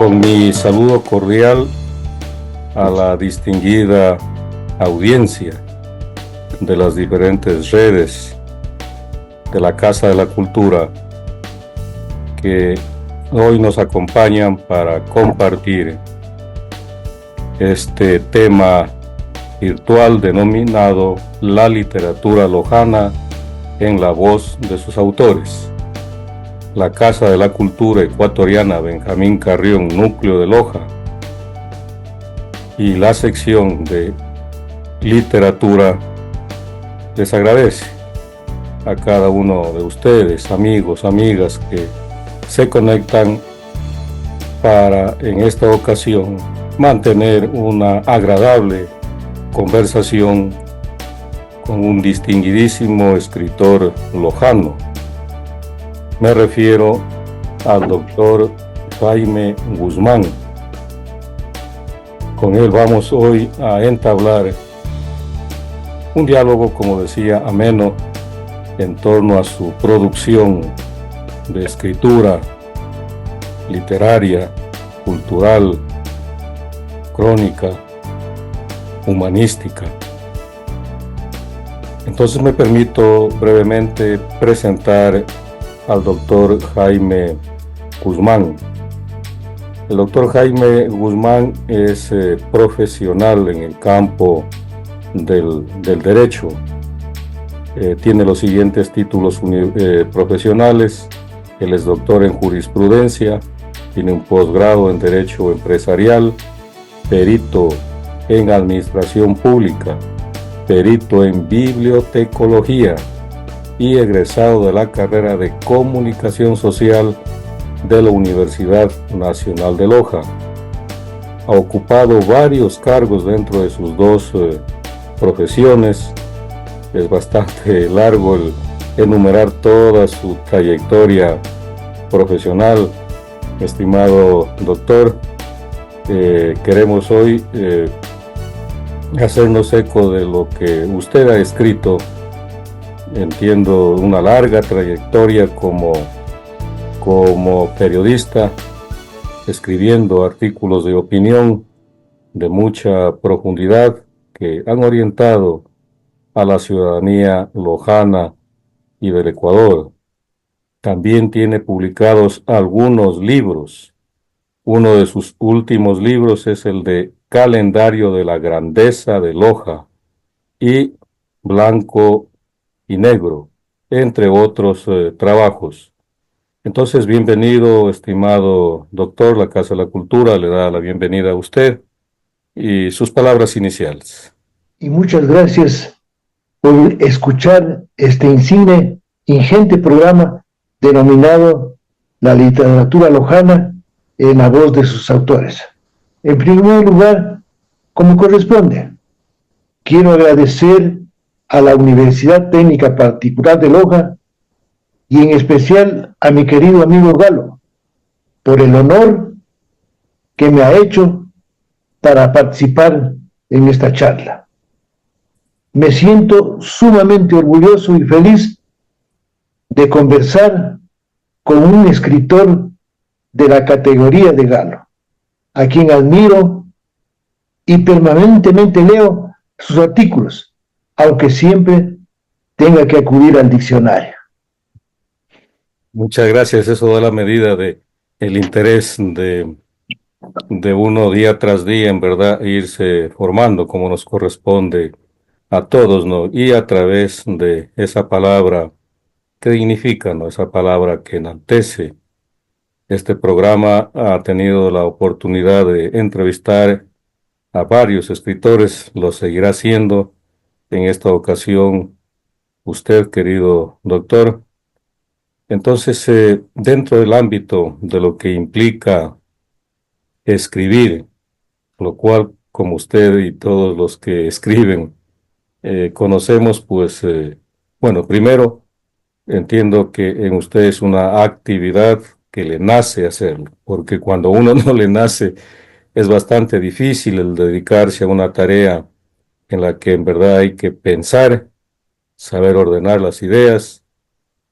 Con mi saludo cordial a la distinguida audiencia de las diferentes redes de la Casa de la Cultura que hoy nos acompañan para compartir este tema virtual denominado La literatura lojana en la voz de sus autores. La Casa de la Cultura Ecuatoriana Benjamín Carrión, núcleo de Loja, y la sección de literatura les agradece a cada uno de ustedes, amigos, amigas, que se conectan para en esta ocasión mantener una agradable conversación con un distinguidísimo escritor lojano. Me refiero al doctor Jaime Guzmán. Con él vamos hoy a entablar un diálogo, como decía, ameno en torno a su producción de escritura literaria, cultural, crónica, humanística. Entonces me permito brevemente presentar al doctor Jaime Guzmán. El doctor Jaime Guzmán es profesional en el campo del derecho. Tiene los siguientes títulos profesionales. Él es doctor en jurisprudencia, tiene un posgrado en derecho empresarial, perito en administración pública, perito en bibliotecología y egresado de la carrera de comunicación social de la Universidad Nacional de Loja. Ha ocupado varios cargos dentro de sus dos profesiones. Es bastante largo el enumerar toda su trayectoria profesional. Estimado doctor, queremos hoy hacernos eco de lo que usted ha escrito. Entiendo una larga trayectoria como periodista, escribiendo artículos de opinión de mucha profundidad que han orientado a la ciudadanía lojana y del Ecuador. También tiene publicados algunos libros. Uno de sus últimos libros es el de Calendario de la Grandeza de Loja y Blanco y Negro, entre otros trabajos. Entonces, bienvenido, estimado doctor. La Casa de la Cultura le da la bienvenida a usted y sus palabras iniciales. Y muchas gracias por escuchar este ingente programa denominado La literatura lojana en la voz de sus autores. En primer lugar, como corresponde, quiero agradecer a la Universidad Técnica Particular de Loja y en especial a mi querido amigo Galo por el honor que me ha hecho para participar en esta charla. Me siento sumamente orgulloso y feliz de conversar con un escritor de la categoría de Galo, a quien admiro y permanentemente leo sus artículos, aunque siempre tenga que acudir al diccionario. Muchas gracias. Eso da la medida de el interés de uno día tras día, en verdad, irse formando como nos corresponde a todos, ¿no? Y a través de esa palabra que dignifica, ¿no? Esa palabra que enaltece. Este programa ha tenido la oportunidad de entrevistar a varios escritores, lo seguirá haciendo en esta ocasión usted, querido doctor. Entonces, dentro del ámbito de lo que implica escribir, lo cual, como usted y todos los que escriben, conocemos, pues, bueno, primero, entiendo que en usted es una actividad que le nace hacerlo, porque cuando uno no le nace, es bastante difícil el dedicarse a una tarea en la que en verdad hay que pensar, saber ordenar las ideas,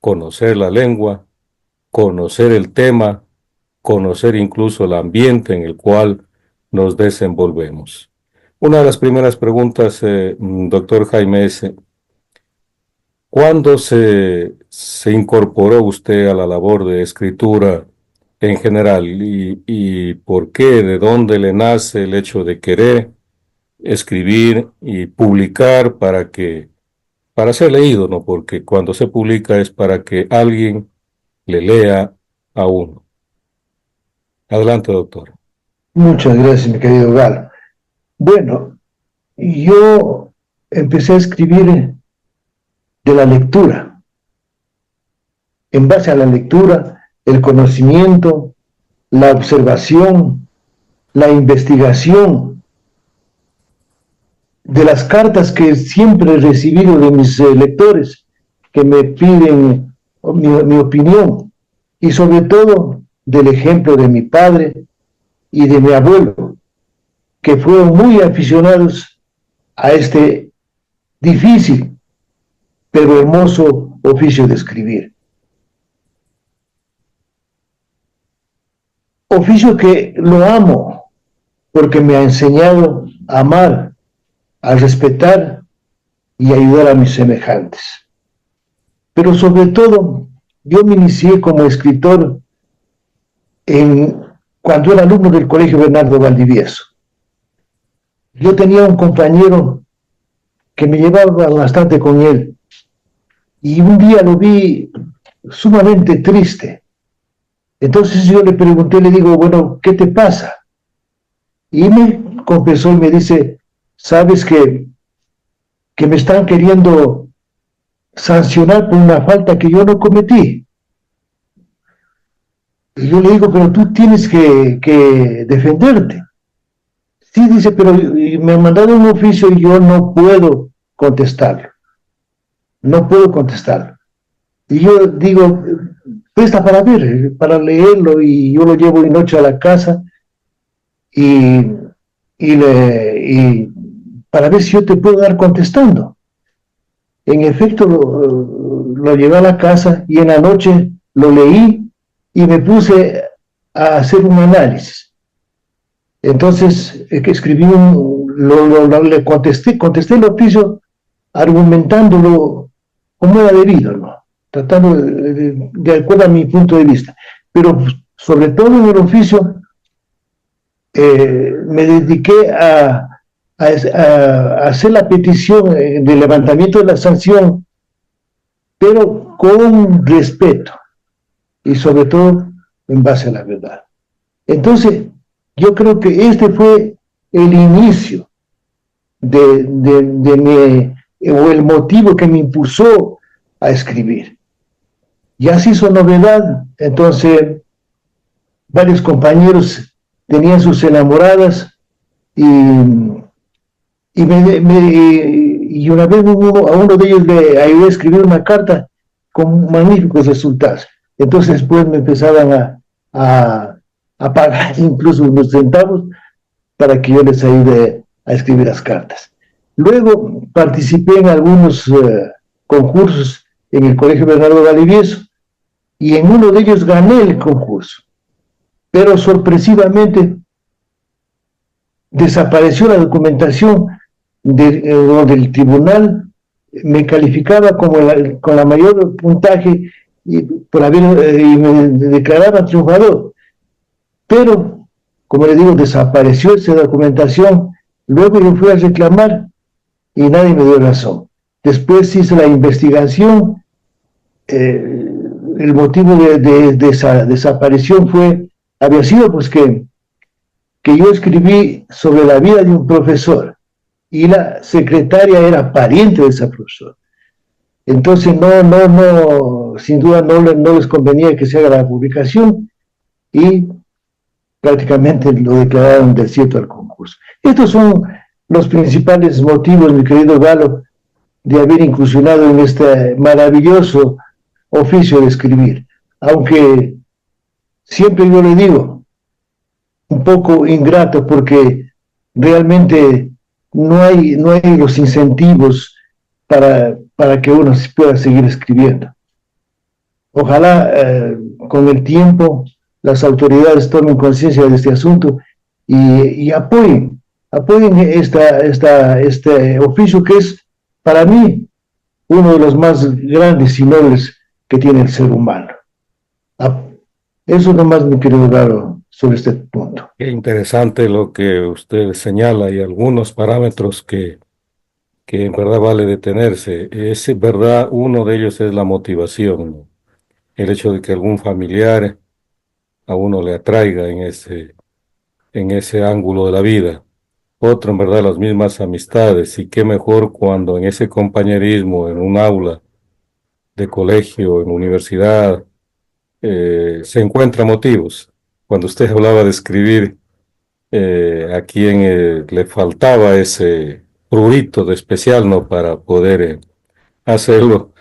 conocer la lengua, conocer el tema, conocer incluso el ambiente en el cual nos desenvolvemos. Una de las primeras preguntas, doctor Jaime, es ¿cuándo se incorporó usted a la labor de escritura en general? Y por qué? ¿De dónde le nace el hecho de querer escribir y publicar para ser leído, ¿no? Porque cuando se publica es para que alguien le lea a uno. Adelante, doctor. Muchas gracias, mi querido Galo. Bueno, yo empecé a escribir de la lectura. En base a la lectura, el conocimiento, la observación, la investigación de las cartas que siempre he recibido de mis lectores que me piden mi opinión, y sobre todo del ejemplo de mi padre y de mi abuelo, que fueron muy aficionados a este difícil pero hermoso oficio de escribir. Oficio que lo amo porque me ha enseñado a amar, a respetar y a ayudar a mis semejantes. Pero sobre todo, yo me inicié como escritor cuando era alumno del Colegio Bernardo Valdivieso. Yo tenía un compañero que me llevaba bastante con él, y un día lo vi sumamente triste. Entonces yo le pregunté, le digo, bueno, ¿qué te pasa? Y me confesó y me dice, sabes que me están queriendo sancionar por una falta que yo no cometí. Y yo le digo, pero tú tienes que defenderte. Sí, dice, pero me han mandado un oficio y yo no puedo contestarlo. No puedo contestarlo. Y yo digo, presta para ver, para leerlo, y yo lo llevo de noche a la casa y para ver si yo te puedo dar contestando. En efecto, lo llevé a la casa y en la noche lo leí y me puse a hacer un análisis. Entonces, escribí le contesté el oficio argumentándolo como era debido, ¿no? Tratando de acuerdo a mi punto de vista. Pero sobre todo en el oficio, me dediqué a hacer la petición de levantamiento de la sanción, pero con respeto y sobre todo en base a la verdad. Entonces, yo creo que este fue el inicio o el motivo que me impulsó a escribir. Ya se hizo novedad, entonces varios compañeros tenían sus enamoradas y una vez a uno de ellos le ayudé a escribir una carta con magníficos resultados. Entonces después me empezaban a pagar incluso unos centavos para que yo les ayude a escribir las cartas. Luego participé en algunos concursos en el Colegio Bernardo Valdivieso y en uno de ellos gané el concurso. Pero sorpresivamente desapareció la documentación donde el tribunal me calificaba con la mayor puntaje y me declaraba triunfador. Pero, como le digo, desapareció esa documentación. Luego yo fui a reclamar y nadie me dio razón. Después hice la investigación. El motivo de esa desaparición había sido pues que yo escribí sobre la vida de un profesor y la secretaria era pariente de ese profesor. Entonces sin duda no les convenía que se haga la publicación y prácticamente lo declararon desierto al concurso. Estos son los principales motivos, mi querido Galo, de haber incursionado en este maravilloso oficio de escribir. Aunque siempre yo le digo, un poco ingrato porque realmente no hay los incentivos para que uno pueda seguir escribiendo. Ojalá con el tiempo las autoridades tomen conciencia de este asunto y apoyen este oficio que es para mí uno de los más grandes y nobles que tiene el ser humano. Eso nomás me quiero hablar sobre este punto. Qué interesante lo que usted señala y algunos parámetros que en verdad vale detenerse. Es verdad, uno de ellos es la motivación, ¿no? El hecho de que algún familiar a uno le atraiga en ese ángulo de la vida. Otro, en verdad, las mismas amistades. Y qué mejor cuando en ese compañerismo, en un aula de colegio, en universidad, se encuentran motivos. Cuando usted hablaba de escribir, a quien le faltaba ese prurito de especial, ¿no? Para poder hacerlo.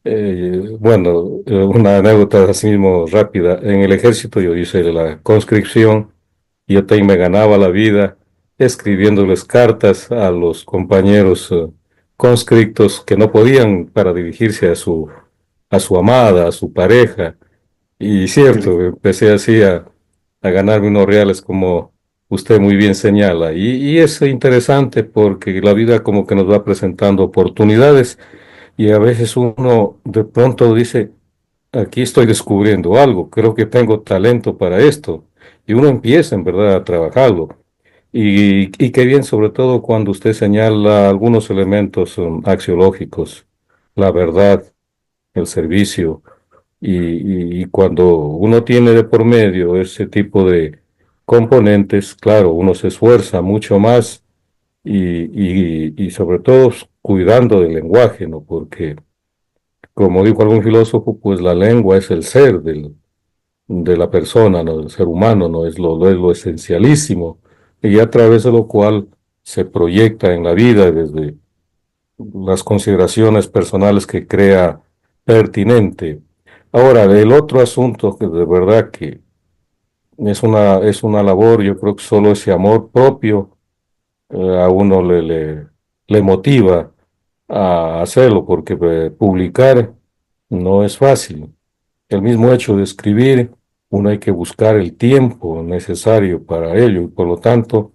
Una anécdota así mismo rápida. En el ejército yo hice la conscripción y yo también me ganaba la vida escribiéndoles cartas a los compañeros conscriptos que no podían para dirigirse a su amada, a su pareja. Y cierto, empecé así a ganarme unos reales como usted muy bien señala. Y es interesante porque la vida como que nos va presentando oportunidades y a veces uno de pronto dice, aquí estoy descubriendo algo, creo que tengo talento para esto. Y uno empieza en verdad a trabajarlo. Y qué bien, sobre todo cuando usted señala algunos elementos axiológicos, la verdad, el servicio, y cuando uno tiene de por medio ese tipo de componentes, claro, uno se esfuerza mucho más y sobre todo cuidando del lenguaje, ¿no? Porque, como dijo algún filósofo, pues la lengua es el ser de la persona, ¿no? Del ser humano, ¿no? Es lo esencialísimo, y a través de lo cual se proyecta en la vida desde las consideraciones personales que crea pertinente. Ahora, el otro asunto que de verdad que es una labor, yo creo que solo ese amor propio a uno le motiva a hacerlo, porque publicar no es fácil. El mismo hecho de escribir, uno hay que buscar el tiempo necesario para ello y por lo tanto,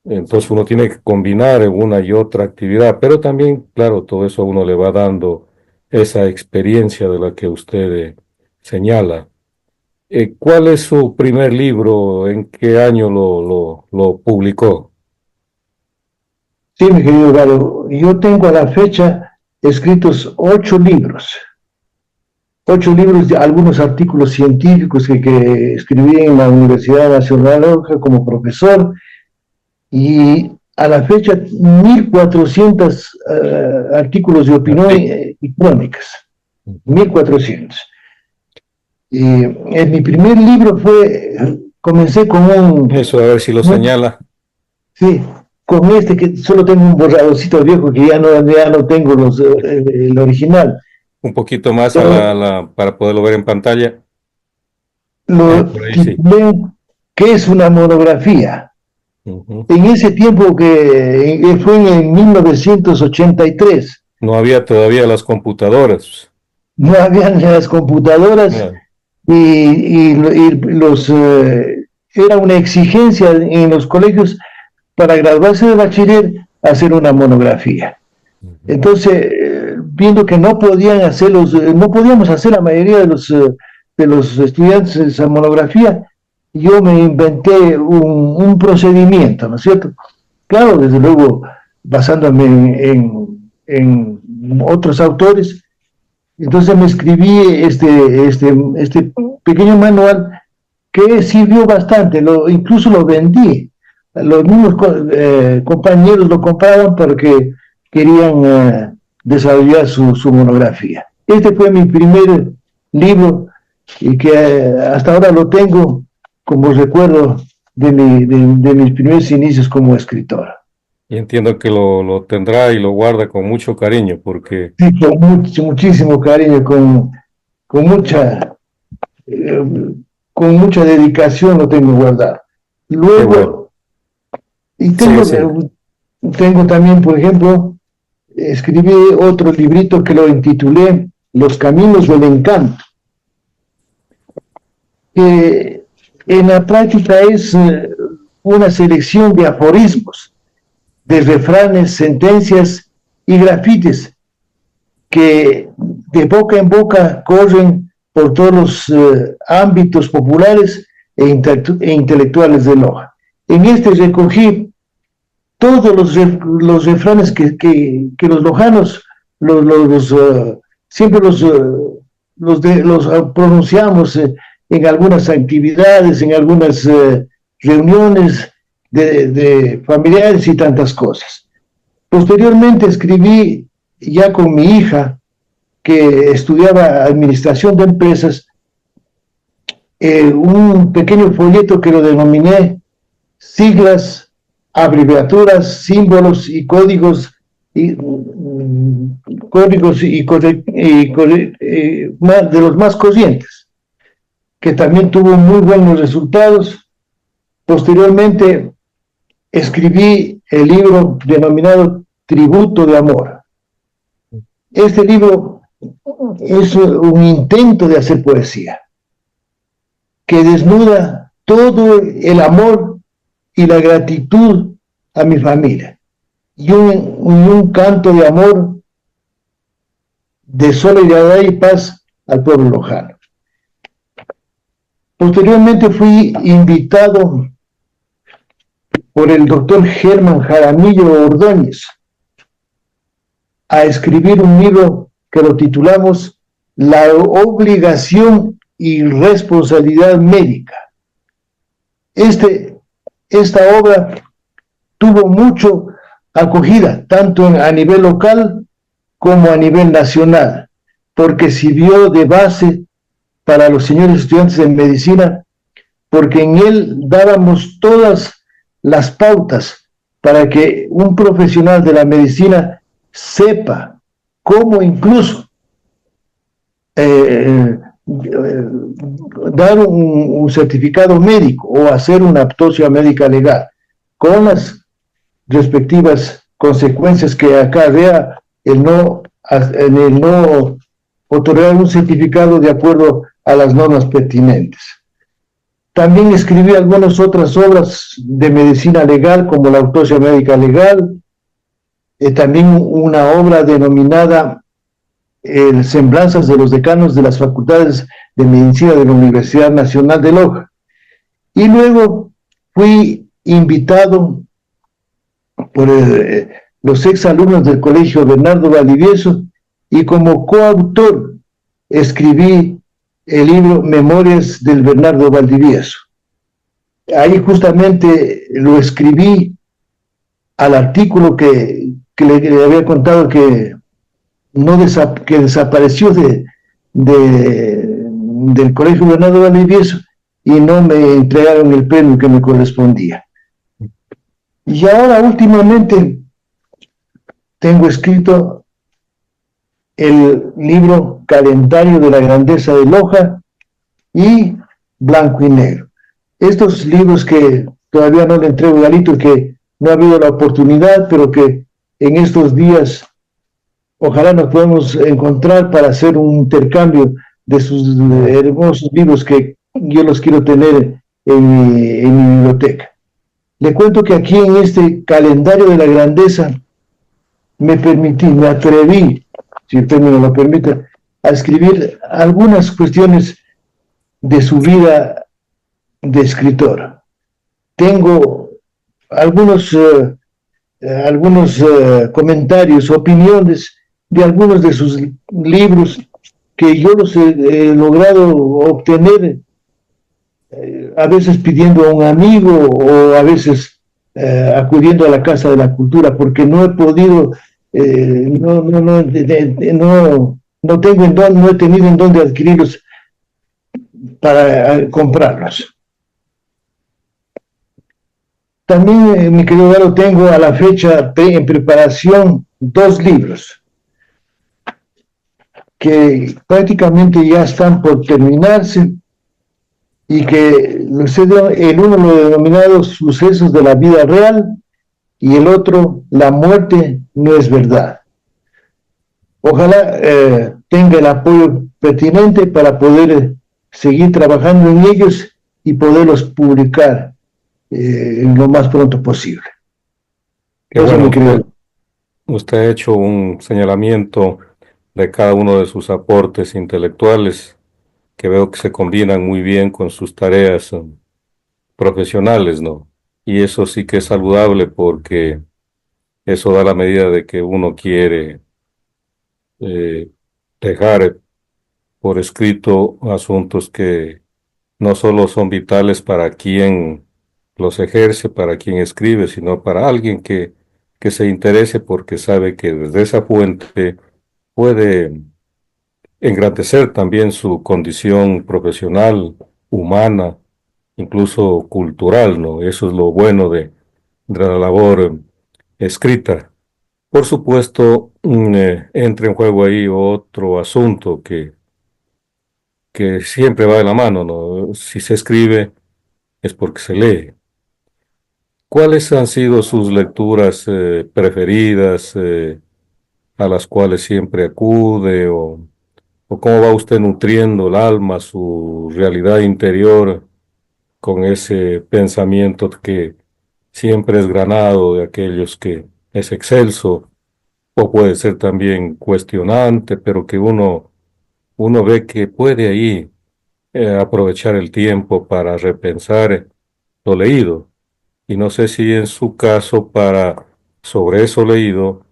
entonces uno tiene que combinar en una y otra actividad, pero también, claro, todo eso a uno le va dando esa experiencia de la que usted señala. ¿Cuál es su primer libro? ¿En qué año lo publicó? Sí, mi querido Galo, yo tengo a la fecha escritos 8 libros de algunos artículos científicos que escribí en la Universidad Nacional como profesor y a la fecha 1.400 artículos de opinión y crónicas, 1.400. En mi primer libro comencé con Eso, a ver si lo señala. sí, con este que solo tengo un borradorcito viejo que ya no tengo el original. Un poquito más para poderlo ver en pantalla. Lo Por ahí sí. titulé ¿Qué es una monografía? Ujú. En ese tiempo que fue en 1983, No había todavía las computadoras. no habían las computadoras Ah, era una exigencia en los colegios para graduarse de bachiller hacer una monografía. ujú. Entonces, viendo que no podíamos hacer la mayoría de los estudiantes esa monografía, yo me inventé un procedimiento, ¿no es cierto? Claro, desde luego, basándome en otros autores, entonces me escribí este pequeño manual que sirvió bastante, incluso lo vendí. Los mismos compañeros lo compraban porque querían desarrollar su monografía. Este fue mi primer libro y que hasta ahora lo tengo como recuerdo de mis primeros inicios como escritor. Y entiendo que lo tendrá y lo guarda con mucho cariño, porque Sí, con muchísimo cariño, con mucha, eh, con mucha dedicación lo tengo guardado. qué bueno. Luego, y Sigue, sigue. tengo también, por ejemplo, escribí otro librito que lo intitulé Los Caminos del Encanto, que En la práctica es una selección de aforismos, de refranes, sentencias y grafitis que de boca en boca corren por todos los ámbitos populares e intelectuales de Loja. En este recogí todos los refranes que los lojanos siempre los pronunciamos en algunas actividades, en algunas reuniones de familiares y tantas cosas. Posteriormente escribí ya con mi hija, que estudiaba administración de empresas, un pequeño folleto que lo denominé siglas, abreviaturas, símbolos y códigos de los más corrientes, que también tuvo muy buenos resultados. Posteriormente escribí el libro denominado Tributo de Amor. Este libro es un intento de hacer poesía que desnuda todo el amor y la gratitud a mi familia y un canto de amor, de solidaridad y paz al pueblo lojano. Posteriormente fui invitado por el doctor Germán Jaramillo Ordóñez a escribir un libro que lo titulamos La obligación y responsabilidad médica. Esta obra tuvo mucho acogida, tanto a nivel local como a nivel nacional, porque sirvió de base para los señores estudiantes de medicina, porque en él dábamos todas las pautas para que un profesional de la medicina sepa cómo incluso dar un certificado médico o hacer una autopsia médica legal, con las respectivas consecuencias que acarrea el no otorgar un certificado de acuerdo a las normas pertinentes. También escribí algunas otras obras de medicina legal, como la autopsia médica legal, también una obra denominada Semblanzas de los decanos de las facultades de medicina de la Universidad Nacional de Loja. Y luego fui invitado por los exalumnos del Colegio Bernardo Valdivieso y como coautor escribí el libro Memorias del Bernardo Valdivieso. Ahí justamente lo escribí al artículo que le había contado que desapareció del Colegio Bernardo Valdivieso y no me entregaron el premio que me correspondía. Y ahora últimamente tengo escrito el libro Calendario de la Grandeza de Loja y Blanco y Negro. Estos libros que todavía no le entrego a Galito, que no ha habido la oportunidad, pero que en estos días ojalá nos podamos encontrar para hacer un intercambio de sus hermosos libros que yo los quiero tener en mi biblioteca. Le cuento que aquí en este Calendario de la Grandeza me atreví, si usted me lo permite, a escribir algunas cuestiones de su vida de escritor. Tengo algunos comentarios, opiniones de algunos de sus libros que yo los he logrado obtener, a veces pidiendo a un amigo o a veces acudiendo a la Casa de la Cultura, porque no he podido, no he tenido en dónde adquirirlos para comprarlos. También, mi querido Galo, tengo a la fecha en preparación 2 libros que prácticamente ya están por terminarse y que el uno lo denominado Sucesos de la Vida Real y el otro La Muerte No es Verdad. Ojalá tenga el apoyo pertinente para poder seguir trabajando en ellos y poderlos publicar lo más pronto posible. Qué Eso bueno, me creo. usted ha hecho un señalamiento de cada uno de sus aportes intelectuales que veo que se combinan muy bien con sus tareas profesionales, ¿no? Y eso sí que es saludable porque eso da la medida de que uno quiere eh, dejar por escrito asuntos que no solo son vitales para quien los ejerce, para quien escribe, sino para alguien que se interese porque sabe que desde esa fuente puede engrandecer también su condición profesional, humana, incluso cultural, ¿no? Eso es lo bueno de la labor escrita. Por supuesto, entra en juego ahí otro asunto que siempre va de la mano, ¿no? Si se escribe es porque se lee. ¿Cuáles han sido sus lecturas preferidas, a las cuales siempre acude, o cómo va usted nutriendo el alma, su realidad interior con ese pensamiento que siempre es granado de aquellos que es excelso o puede ser también cuestionante, pero que uno ve que puede ahí aprovechar el tiempo para repensar lo leído? Y no sé si en su caso para sobre eso leído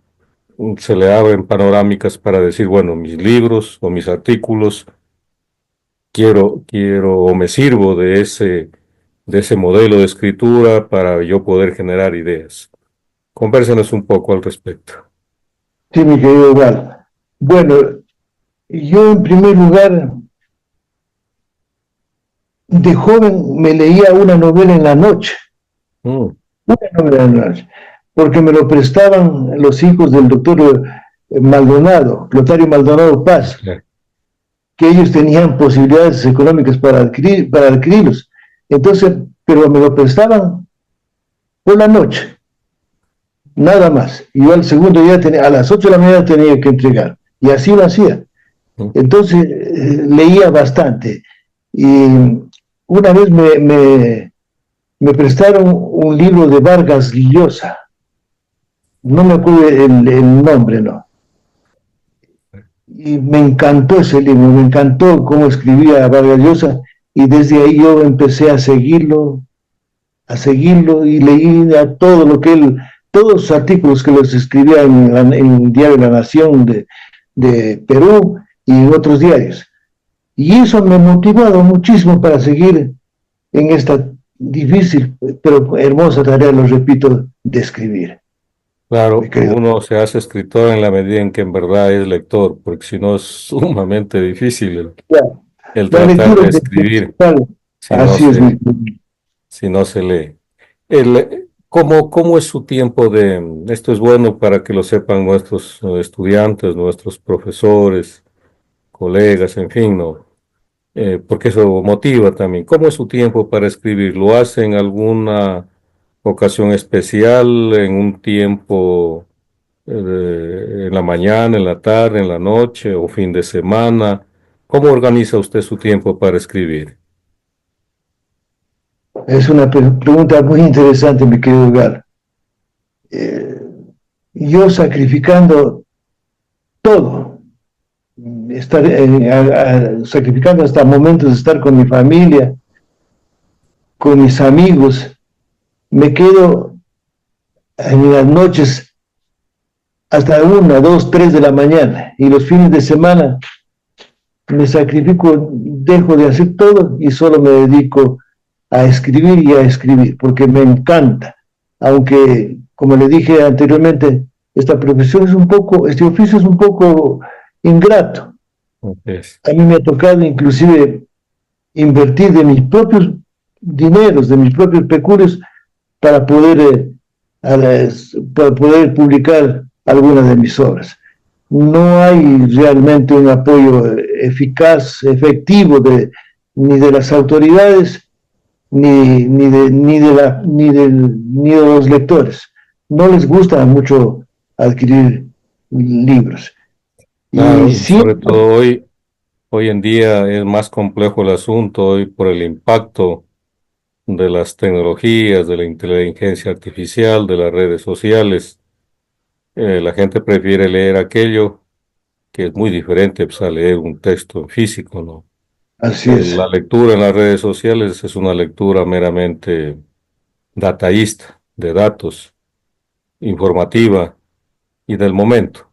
se le abren panorámicas para decir, bueno, mis libros o mis artículos, quiero o me sirvo de ese modelo de escritura para yo poder generar ideas. Convérsenos un poco al respecto. Sí, mi querido Val. Bueno, yo en primer lugar, de joven me leía una novela en la noche, Mm, una novela en la noche, porque me lo prestaban los hijos del doctor Maldonado, Lotario Maldonado Paz, ya. que ellos tenían posibilidades económicas para adquirirlos. Entonces, pero me lo prestaban por la noche, nada más. Y yo al segundo día, a las 8 de la mañana tenía que entregar. Y así lo hacía. Mm, Entonces, leía bastante. Y una vez me prestaron un libro de Vargas Llosa. No me acuerdo el nombre, ¿no? Y me encantó ese libro, me encantó cómo escribía Vargas Llosa. Y desde ahí yo empecé a seguirlo y leí a todo lo que él, todos los artículos que los escribía en el diario La Nación de Perú y en otros diarios. Y eso me ha motivado muchísimo para seguir en esta difícil pero hermosa tarea, lo repito, de escribir, mi claro, querido. uno se hace escritor en la medida en que en verdad es lector, porque si no es sumamente difícil el La tratar lectura de es escribir fundamental, si no así es, mi se, querido. si no se lee. ¿Cómo es su tiempo esto es bueno para que lo sepan nuestros estudiantes, nuestros profesores, colegas, en fin, ¿no? Porque eso motiva también. ¿Cómo es su tiempo para escribir? ¿Lo hace en alguna ocasión especial, en un tiempo en la mañana, en la tarde, en la noche o fin de semana? ¿Cómo organiza usted su tiempo para escribir? Es una pregunta muy interesante, mi querido Gar. Eh, yo sacrificando todo, sacrificando hasta momentos de estar con mi familia, con mis amigos, me quedo en las noches hasta 1, 2, 3 de la mañana y los fines de semana me sacrifico, dejo de hacer todo y solo me dedico a escribir y a escribir, porque me encanta. Aunque, como le dije anteriormente, esta profesión es un poco, este oficio es un poco ingrato. Es, A mí me ha tocado inclusive invertir de mis propios dineros, de mis propios peculios, para para poder publicar algunas de mis obras. No hay realmente un apoyo eficaz, efectivo ni de las autoridades, ni de los lectores. No les gusta mucho adquirir libros. Y claro, y sobre siempre, todo hoy en día es más complejo el asunto hoy por el impacto. de las tecnologías, de la inteligencia artificial, de las redes sociales. La gente prefiere leer aquello que es muy diferente pues, a leer un texto en físico, ¿no? Así La es, lectura en las redes sociales es una lectura meramente dataísta, de datos, informativa y del momento.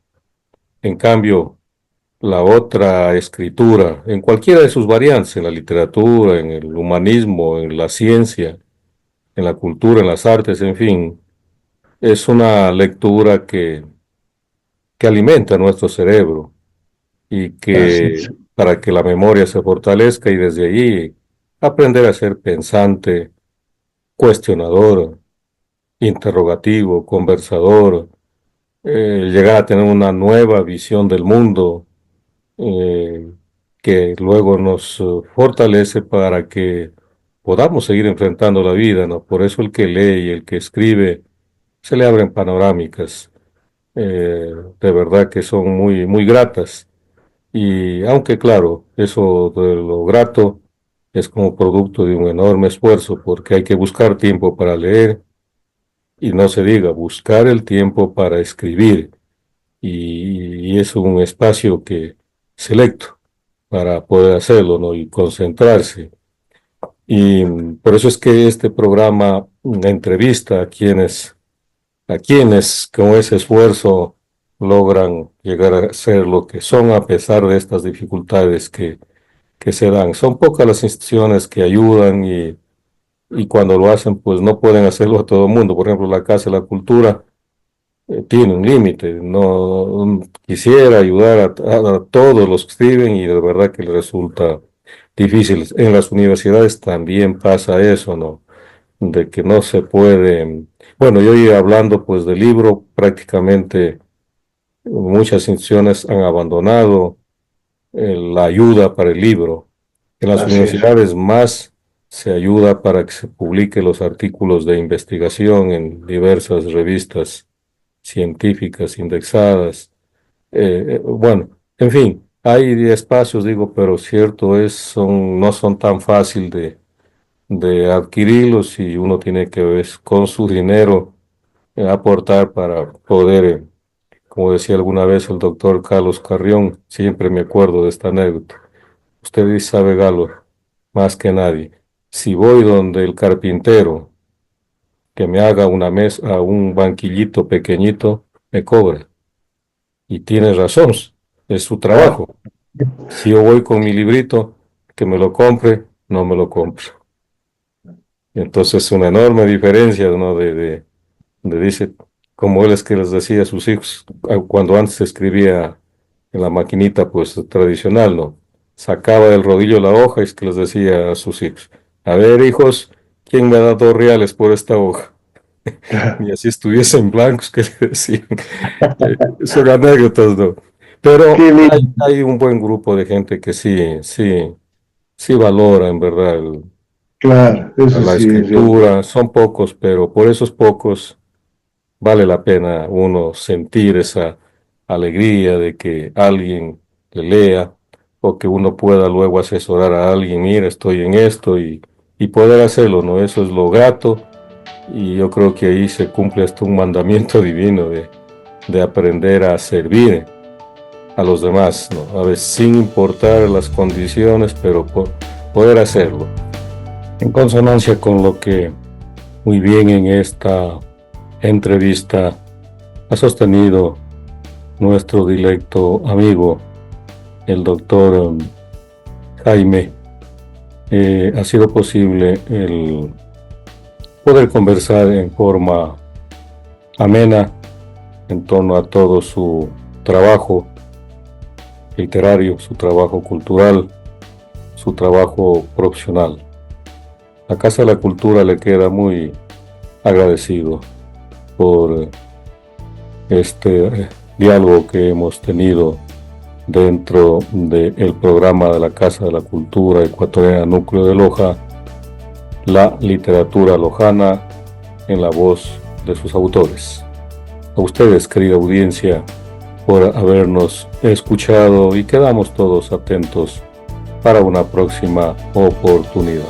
En cambio, la otra escritura, en cualquiera de sus variantes, en la literatura, en el humanismo, en la ciencia, en la cultura, en las artes, en fin, es una lectura que alimenta nuestro cerebro y así es, que para que la memoria se fortalezca y desde allí aprender a ser pensante, cuestionador, interrogativo, conversador, llegar a tener una nueva visión del mundo eh, que luego nos fortalece para que podamos seguir enfrentando la vida, ¿no? Por eso el que lee y el que escribe se le abren panorámicas, de verdad que son muy, muy gratas. Y aunque claro, eso de lo grato es como producto de un enorme esfuerzo porque hay que buscar tiempo para leer y no se diga buscar el tiempo para escribir y es un espacio que selecto para poder hacerlo, ¿no? Y concentrarse. Y por eso es que este programa entrevista a quienes con ese esfuerzo logran llegar a ser lo que son a pesar de estas dificultades que se dan. Son pocas las instituciones que ayudan y cuando lo hacen, pues no pueden hacerlo a todo el mundo. Por ejemplo, la Casa de la Cultura tiene un límite. No quisiera ayudar a todos los que escriben y de verdad que les resulta difícil. En las universidades también pasa eso, ¿no? De que no se puede. Bueno, yo iba hablando pues del libro, prácticamente muchas instituciones han abandonado la ayuda para el libro. En las así es. universidades más se ayuda para que se publiquen los artículos de investigación en diversas revistas científicas indexadas. Bueno, en fin, hay espacios, digo, pero cierto es, no son tan fácil de adquirirlos y uno tiene que con su dinero aportar para poder, como decía alguna vez el doctor Carlos Carrión, siempre me acuerdo de esta anécdota. Usted sabe, Galo, más que nadie. Si voy donde el carpintero que me haga una mesa, un banquillito pequeñito, me cobra. Y tiene razón, es su Claro, trabajo. Si yo voy con mi librito, que me lo compre, no me lo compre. Entonces es una enorme diferencia, ¿no? Dice, como él es que les decía a sus hijos, cuando antes escribía en la maquinita, pues tradicional, ¿no? Sacaba del rodillo la hoja y es que les decía a sus hijos, a ver, hijos, ¿quién me da 2 reales por esta hoja? claro. Y así estuviesen blancos, que le decían. Son anécdotas, ¿no? Pero Qué lindo, hay un buen grupo de gente que sí valora en verdad claro, a eso la sí es verdad. escritura. Son pocos, pero por esos pocos vale la pena uno sentir esa alegría de que alguien le lea o que uno pueda luego asesorar a alguien, mira, estoy en esto y poder hacerlo, ¿no? Eso es lo grato y yo creo que ahí se cumple hasta un mandamiento divino de aprender a servir a los demás, ¿no? A veces sin importar las condiciones, pero por poder hacerlo. En consonancia con lo que muy bien en esta entrevista ha sostenido nuestro directo amigo, el doctor Jaime, ha sido posible el poder conversar en forma amena en torno a todo su trabajo literario, su trabajo cultural, su trabajo profesional. La Casa de la Cultura le queda muy agradecido por este diálogo que hemos tenido dentro del programa de la Casa de la Cultura Ecuatoriana Núcleo de Loja, la literatura lojana en la voz de sus autores. A ustedes, querida audiencia, por habernos escuchado y quedamos todos atentos para una próxima oportunidad.